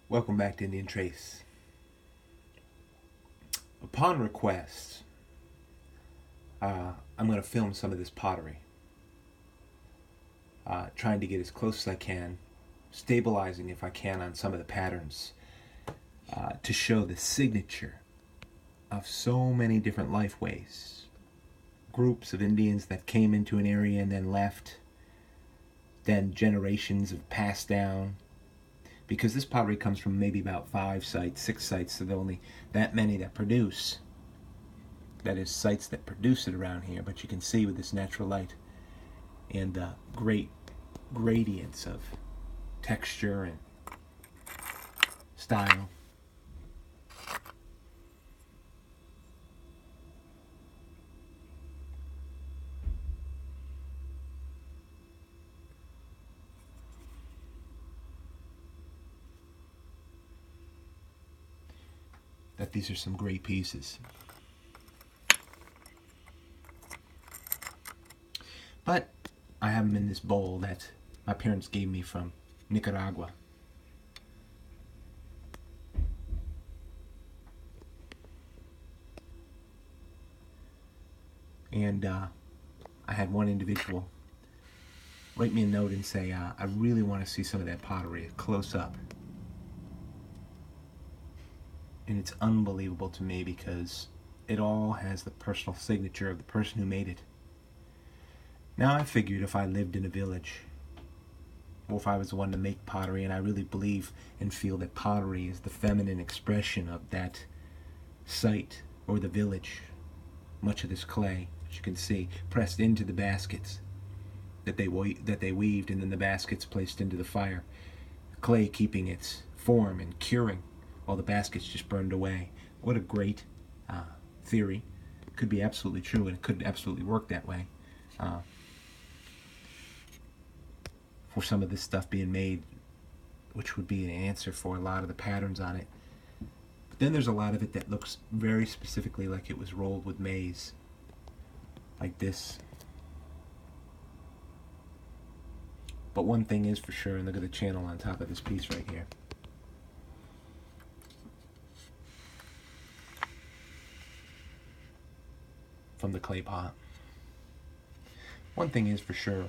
Welcome back to Indian Trace. Upon request, I'm going to film some of this pottery. Trying to get as close as I can, stabilizing if I can on some of the patterns, to show the signature of so many different lifeways. Groups of Indians that came into an area and then left, then generations have passed down. Because this pottery comes from maybe about 5 sites, 6 sites, so there are only that many that produce. That is, sites that produce it around here. But you can see with this natural light and great gradients of texture and style. That these are some great pieces. But I have them in this bowl that my parents gave me from Nicaragua. And I had one individual write me a note and say, I really want to see some of that pottery close up. And it's unbelievable to me because it all has the personal signature of the person who made it. Now I figured if I lived in a village, or if I was the one to make pottery, and I really believe and feel that pottery is the feminine expression of that site or the village. Much of this clay, as you can see, pressed into the baskets that they weaved, and then the baskets placed into the fire. The clay keeping its form and curing, while the baskets just burned away. What a great theory. It could be absolutely true, and it could absolutely work that way. For some of this stuff being made, which would be an answer for a lot of the patterns on it. But then there's a lot of it that looks very specifically like it was rolled with maize. Like this. But one thing is for sure, and look at the channel on top of this piece right here. From the clay pot. One thing is for sure,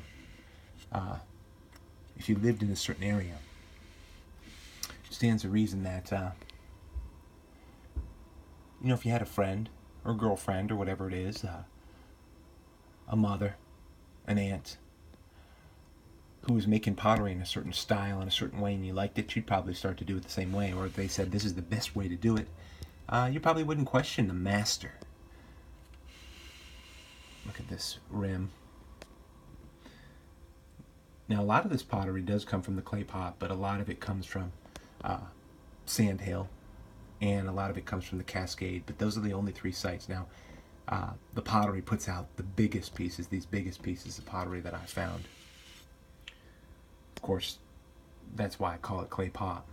if you lived in a certain area, it stands to reason that, if you had a friend or girlfriend or whatever it is, a mother, an aunt, who was making pottery in a certain style, in a certain way, and you liked it, you'd probably start to do it the same way. Or if they said this is the best way to do it, you probably wouldn't question the master. Look at this rim. Now, a lot of this pottery does come from the clay pot, but a lot of it comes from Sand Hill, and a lot of it comes from the Cascade. But those are the only 3 sites. Now, the pottery puts out the biggest pieces, these biggest pieces of pottery that I found. Of course, that's why I call it clay pot.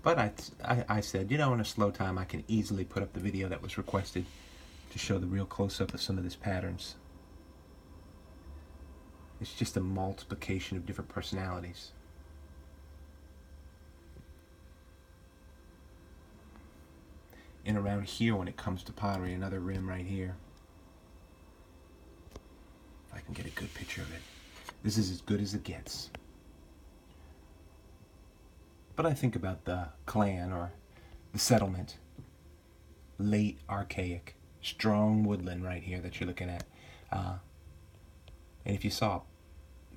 But I said, in a slow time, I can easily put up the video that was requested to show the real close-up of some of these patterns. It's just a multiplication of different personalities. And around here, when it comes to pottery, another rim right here. If I can get a good picture of it. This is as good as it gets. But I think about the clan or the settlement. Late archaic, strong woodland right here that you're looking at. And if you saw a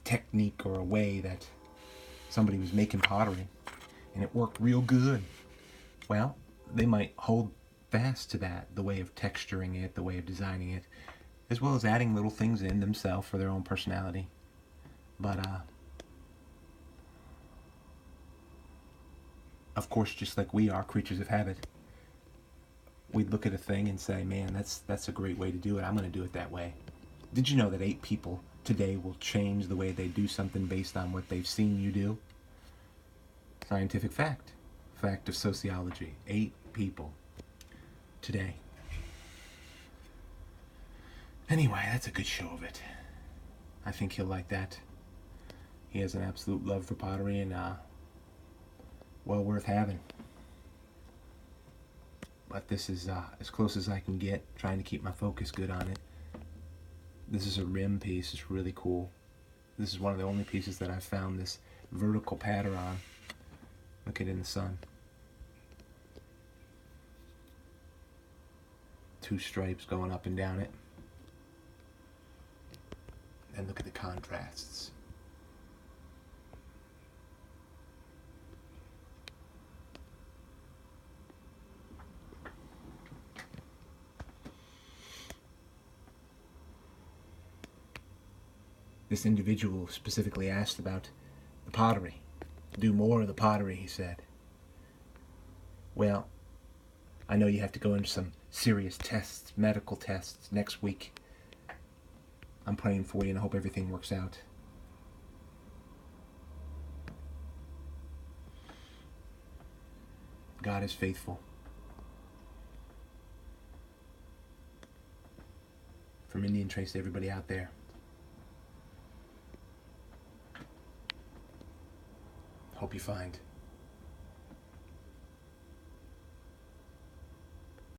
technique or a way that somebody was making pottery and it worked real good, well, they might hold fast to that, the way of texturing it, the way of designing it, as well as adding little things in themselves for their own personality. But of course, just like we are creatures of habit, we'd look at a thing and say, man, that's a great way to do it. I'm going to do it that way. Did you know that 8 people today will change the way they do something based on what they've seen you do? Scientific fact. Fact of sociology. 8 people today. Anyway, that's a good show of it. I think he'll like that. He has an absolute love for pottery, and well worth having. But this is as close as I can get, trying to keep my focus good on it. This is a rim piece. It's really cool. This is one of the only pieces that I've found this vertical pattern on. Look at it in the sun. 2 stripes going up and down it. And look at the contrasts. This individual specifically asked about the pottery. Do more of the pottery, he said. Well, I know you have to go into some serious tests, medical tests, next week. I'm praying for you and I hope everything works out. God is faithful. From Indian Trace to everybody out there. Hope you find